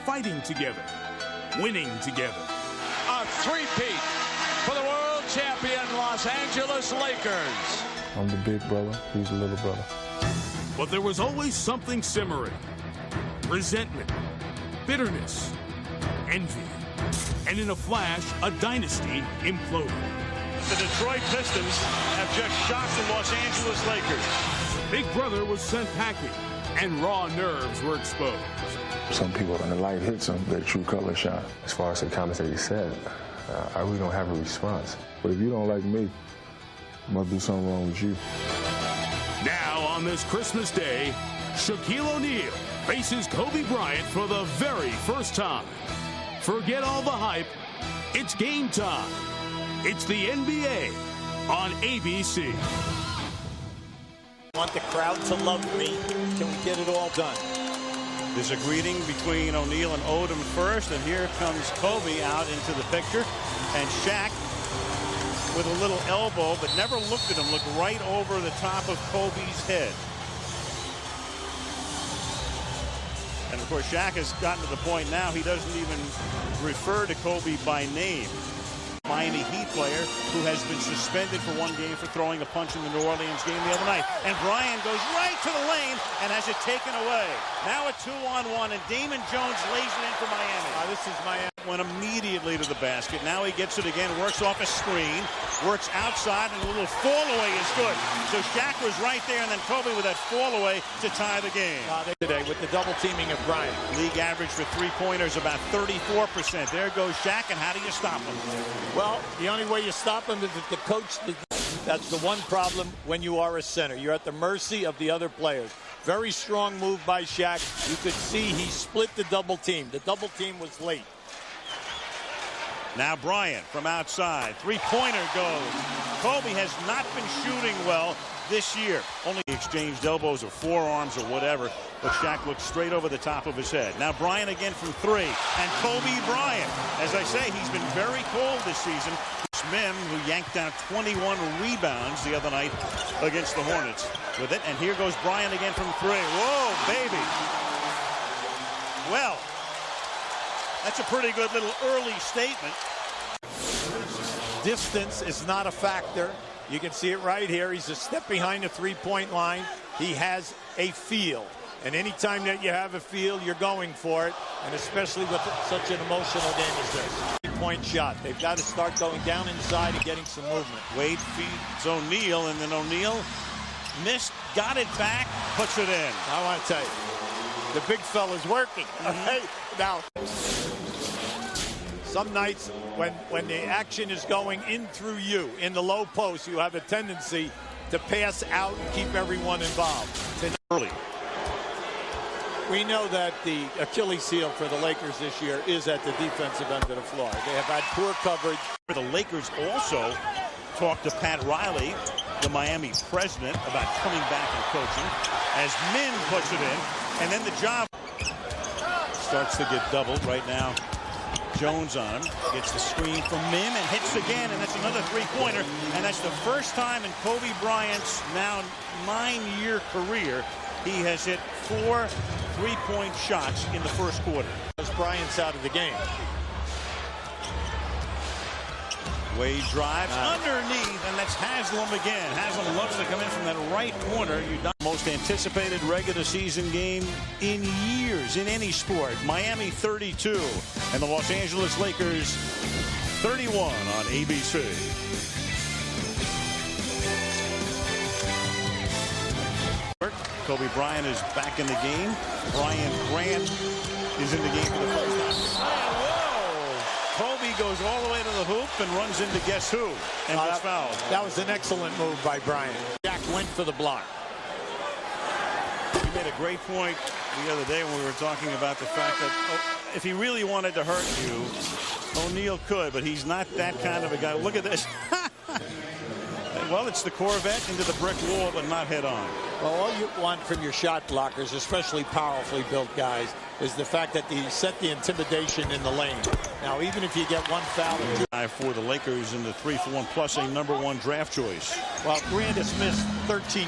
fighting together, winning together. A three-peat for the world champion Los Angeles Lakers. I'm the big brother, he's the little brother. But there was always something simmering. Resentment, bitterness, envy. And in a flash, a dynasty imploded. The Detroit Pistons have just shocked the Los Angeles Lakers. Big brother was sent packing, and raw nerves were exposed. Some people, when the light hits them, their true colors shine. As far as the comments that he said, I really don't have a response. But if you don't like me, there must be something wrong with you. Now, on this Christmas Day, Shaquille O'Neal faces Kobe Bryant for the very first time. Forget all the hype. It's game time. It's the NBA on ABC. I want the crowd to love me. Can we get it all done? There's a greeting between O'Neal and Odom first, and here comes Kobe out into the picture. And Shaq, with a little elbow, but never looked at him, looked right over the top of Kobe's head. And of course, Shaq has gotten to the point now he doesn't even refer to Kobe by name. Miami Heat player who has been suspended for one game for throwing a punch in the New Orleans game the other night. And Bryant goes right to the lane and has it taken away. Now a 2-on-1, and Damon Jones lays it in for Miami. This is Miami. Went immediately to the basket. Now he gets it again, works off a screen, works outside, and a little fall away is good. So Shaq was right there, and then Kobe with that fall away to tie the game. Today with the double teaming of Bryant. League average for three-pointers about 34%. There goes Shaq, and how do you stop him? Well, the only way you stop him is if the coach. That's the one problem when you are a center. You're at the mercy of the other players. Very strong move by Shaq. You could see he split the double team. The double team was late. Now Bryant from outside. Three-pointer goes. Kobe has not been shooting well this year. Only exchanged elbows or forearms or whatever, but Shaq looked straight over the top of his head. Now Bryant again from three. And Kobe Bryant. As I say, he's been very cold this season. Mim, who yanked down 21 rebounds the other night against the Hornets with it. And here goes Bryant again from three. Whoa, baby. Well, that's a pretty good little early statement. Distance is not a factor. You can see it right here. He's a step behind the three-point line. He has a feel. And anytime that you have a feel, you're going for it. And especially with such an emotional game as this. Point shot. They've got to start going down inside and getting some movement. Wade feeds O'Neal, and then O'Neal missed, got it back, puts it in. I want to tell you, the big fella's working. Okay? Now, some nights when the action is going in through you in the low post, you have a tendency to pass out and keep everyone involved. Early. We know that the Achilles heel for the Lakers this year is at the defensive end of the floor. They have had poor coverage. The Lakers also talked to Pat Riley, the Miami president, about coming back and coaching, as Min puts it in. And then the job starts to get doubled right now. Jones on him, gets the screen from Mim and hits again, and that's another three-pointer. And that's the first time in Kobe Bryant's now 9-year career he has hit 4 three-point shots in the first quarter. As Bryant's out of the game. Wade drives underneath, and that's Haslam again. Haslam loves to come in from that right corner. Most anticipated regular season game in years in any sport. Miami 32 and the Los Angeles Lakers 31 on ABC. Kobe Bryant is back in the game. Brian Grant is in the game for the first time. Kobe goes all the way to the hoop and runs into guess who, and gets fouled. That was an excellent move by Bryant. Jack went for the block. He made a great point the other day when we were talking about the fact that if he really wanted to hurt you, O'Neal could, but he's not that kind of a guy. Look at this. Well, it's the Corvette into the brick wall, but not head on. Well, all you want from your shot blockers, especially powerfully built guys, is the fact that they set the intimidation in the lane. Now, even if you get one foul for the Lakers in the 3-for-1 plus a #1 draft choice. Well, Grant has missed 13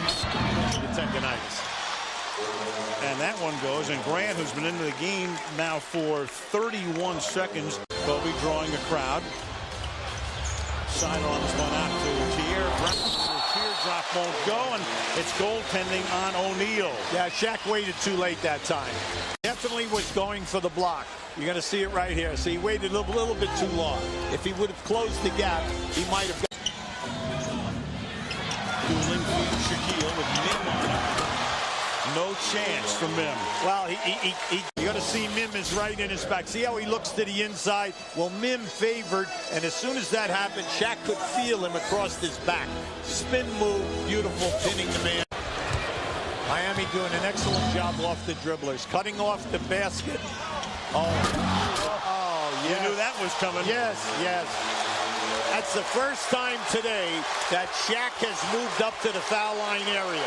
tendonitis. And that one goes. And Bryant, who's been into the game now for 31 seconds. Kobe drawing a crowd. Sidearms one out to Tier. Teardrop won't go, and it's goaltending on O'Neal. Yeah, Shaq waited too late that time. Definitely was going for the block. You're going to see it right here. See, he waited a little bit too long. If he would have closed the gap, he might have got... Dueling Shaquille with Mim on him. No chance for Mim. Well, you're going to see Mim is right in his back. See how he looks to the inside? Well, Mim favored, and as soon as that happened, Shaq could feel him across his back. Spin move, beautiful, pinning the man. Miami doing an excellent job off the dribblers. Cutting off the basket. Oh, yes. You knew that was coming. Yes, yes. That's the first time today that Shaq has moved up to the foul line area.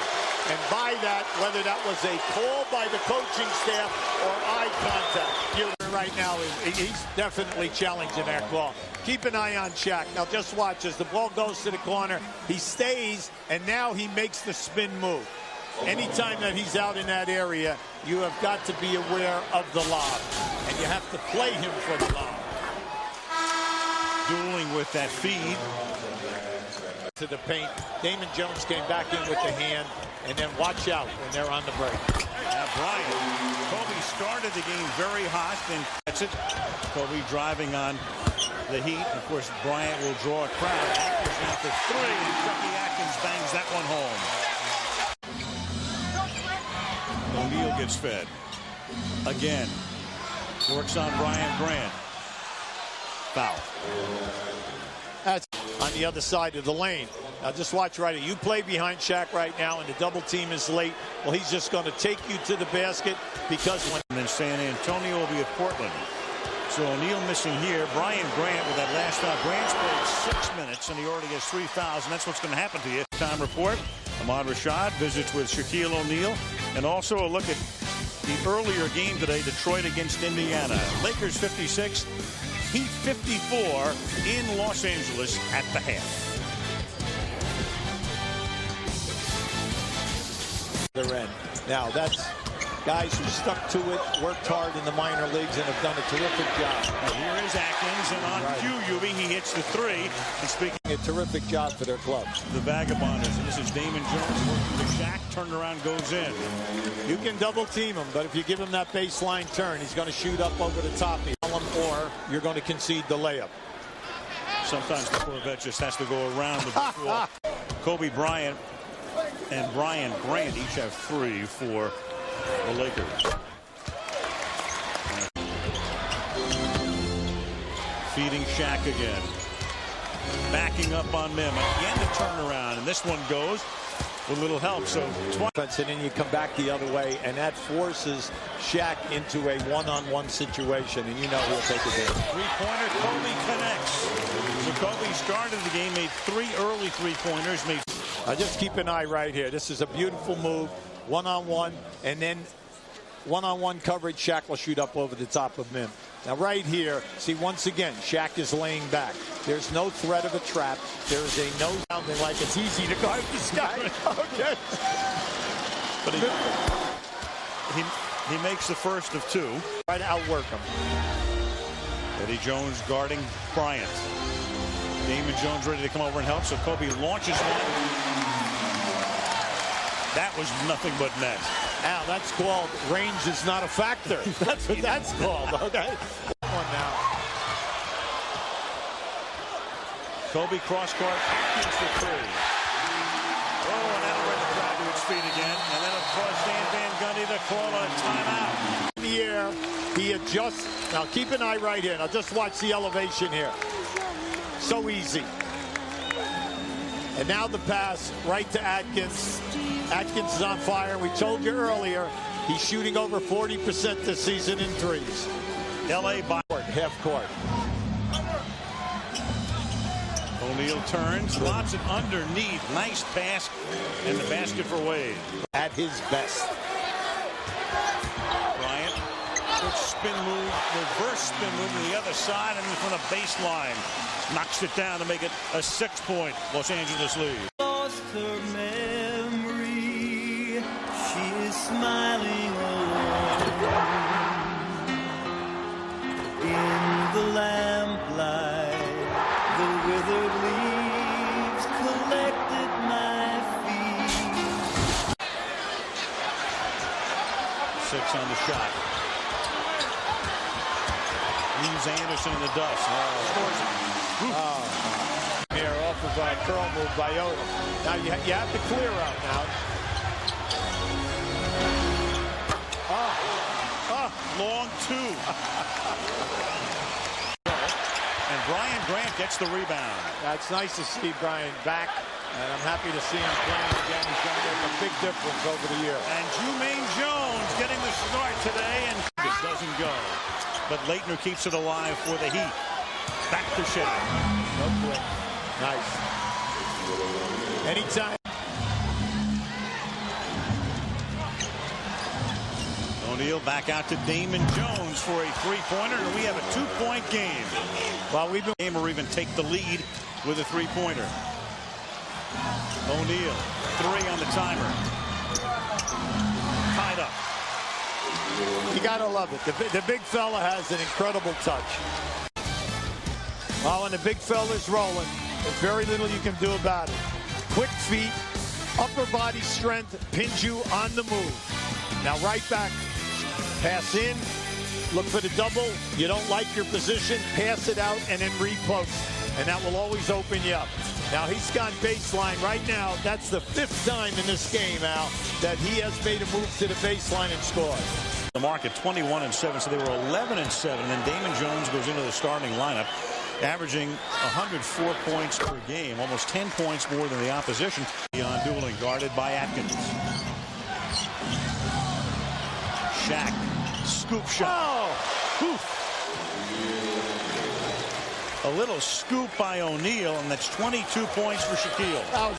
And by that, whether that was a call by the coaching staff or eye contact, right now he's definitely challenging that call. Keep an eye on Shaq. Now just watch as the ball goes to the corner. He stays, and now he makes the spin move. Anytime that he's out in that area, you have got to be aware of the lob. And you have to play him for the lob. Dueling with that feed. To the paint. Damon Jones came back in with the hand, and then watch out when they're on the break. Now Bryant. Kobe started the game very hot, and that's it. Kobe driving on the Heat. Of course, Bryant will draw a crowd. Atkins now for three, and Chucky Atkins bangs that one home. O'Neal gets fed. Again. Works on Bryant. Foul. That's on the other side of the lane. Now just watch right here. You play behind Shaq right now, and the double team is late. Well, he's just going to take you to the basket because when... And then San Antonio will be at Portland. So O'Neal missing here. Grant with that last foul. Grant's played 6 minutes, and he already has 3 fouls, and that's what's going to happen to you. Time report. Ahmad Rashad visits with Shaquille O'Neal, and also a look at the earlier game today, Detroit against Indiana. Lakers 56, Heat 54 in Los Angeles at the half. Now that's guys who stuck to it, worked hard in the minor leagues, and have done a terrific job. And here is Atkins, and on cue, he hits the three. And speaking a terrific job for their clubs. The Vagabonders, and this is Damon Jones working with Shaq. Turnaround goes in. You can double team him, but if you give him that baseline turn, he's going to shoot up over the top, or you're going to concede the layup. Sometimes the Corvette just has to go around the ball. Kobe Bryant and Brian Grant each have 3 for the Lakers. Feeding Shaq again. Backing up on Mim. Again the turnaround, and this one goes with a little help. So and then you come back the other way, and that forces Shaq into a one-on-one situation, and you know he'll take advantage. Three-pointer, Kobe connects. So Kobe started the game, made 3 early three-pointers. Just keep an eye right here. This is a beautiful move, one-on-one, and then one-on-one coverage. Shaq will shoot up over the top of Mim. Now right here, see once again, Shaq is laying back. There's no threat of a trap. There is a no sounding like it's easy to guard this guy. Okay. But he makes the first of 2. Try to outwork him. Eddie Jones guarding Bryant. Damon Jones ready to come over and help. So Kobe launches one. That was nothing but net. Now that's called range is not a factor. That's what that's called. Okay. One now. Kobe cross court, Atkins for 3. Oh, and that'll bring the crowd to its feet again. And then, of course, Dan Van Gundy to call a timeout. In the air, he adjusts. Now, keep an eye right here. Now, just watch the elevation here. So easy. And now the pass right to Atkins. Atkins is on fire. We told you earlier, he's shooting over 40% this season in threes. L.A. by half court. O'Neal turns, lots it underneath. Nice pass, and the basket for Wade. At his best. Bryant, good spin move, reverse spin move to the other side, and from the baseline, knocks it down to make it a 6-point Los Angeles lead. Lost her memory, she is smiling 6 on the shot. Leaves Anderson in the dust. Scores it. Here off of a curl move by Odom. Now you have to clear out now. Long 2. And Bryant gets the rebound. That's nice to see Bryant back, and I'm happy to see him playing again. He's going to make a big difference over the year. And Jermaine Jones getting the start today, and this doesn't go. But Leitner keeps it alive for the Heat. Back to Shaq. No quick. Nice. Anytime. O'Neal back out to Damon Jones for a three-pointer, and we have a 2-point game. Well, we've been game or even take the lead with a three-pointer. O'Neal, 3 on the timer. Tied up. You gotta love it. The big fella has an incredible touch. Well, when the big fella's rolling, there's very little you can do about it. Quick feet, upper body strength, pins you on the move. Now right back, pass in, look for the double. You don't like your position, pass it out and then repost. And that will always open you up. Now he's gone baseline right now. That's the 5th time in this game, Al, that he has made a move to the baseline and scored. The market 21-7, so they were 11-7. Then Damon Jones goes into the starting lineup, averaging 104 points per game, almost 10 points more than the opposition. Beyond dueling, guarded by Atkins. Shaq, scoop shot. Oh! A little scoop by O'Neal, and that's 22 points for Shaquille. That was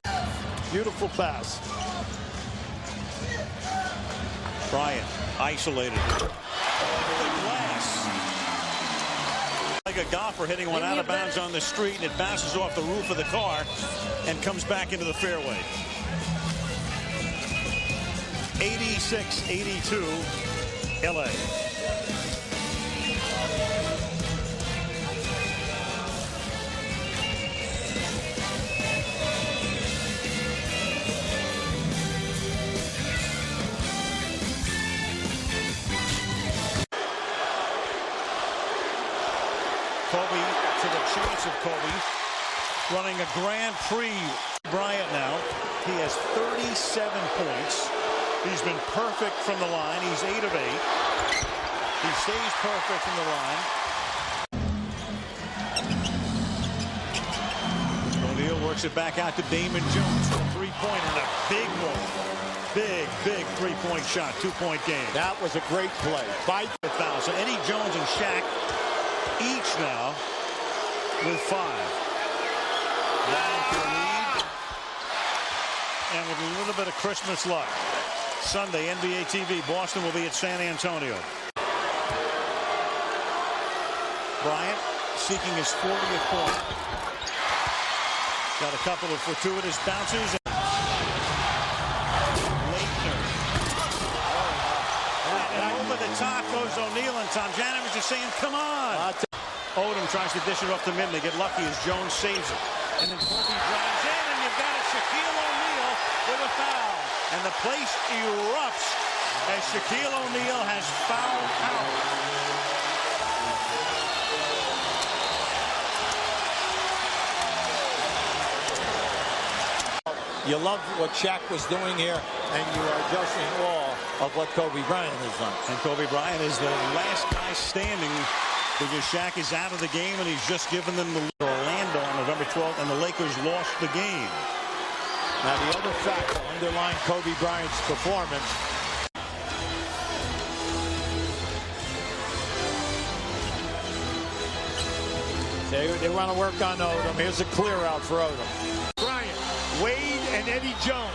beautiful pass. Bryant, isolated. Glass. Like a golfer hitting one out of bounds on the street, and it bounces off the roof of the car and comes back into the fairway. 86-82, LA. Kobe to the chance of Kobe, running a Grand Prix. Bryant now, he has 37 points. He's been perfect from the line. He's 8 of 8. He stays perfect from the line. O'Neal works it back out to Damon Jones for a three-pointer and a big one. Big three-point shot, 2-point game. That was a great play. By the foul. So Eddie Jones and Shaq each now with 5. Down to the lead. And with a little bit of Christmas luck, Sunday, NBA TV, Boston will be at San Antonio. Bryant seeking his 40th point. Got a couple of fortuitous bounces. Leitner. And over the top goes O'Neal, and Tom Janovich is saying, come on. Odom tries to dish it off to mid. They get lucky as Jones saves it. And then Kobe drives in, and you've got a Shaquille O'Neal with a foul. And the place erupts as Shaquille O'Neal has fouled out. You love what Shaq was doing here, and you are just in awe of what Kobe Bryant has done. And Kobe Bryant is the last guy standing because Shaq is out of the game, and he's just given them the Orlando on November 12th, and the Lakers lost the game. Now, the other factor underlying Kobe Bryant's performance. They want to work on Odom. Here's a clear out for Odom. Bryant, Wade, and Eddie Jones.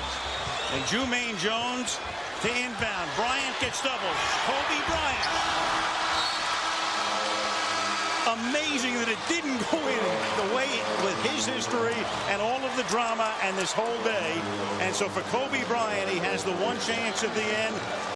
And Jermaine Jones to inbound. Bryant gets doubles. Kobe Bryant. Amazing that it didn't go in the way with his history and all of the drama and this whole day. And so for Kobe Bryant, he has the one chance at the end.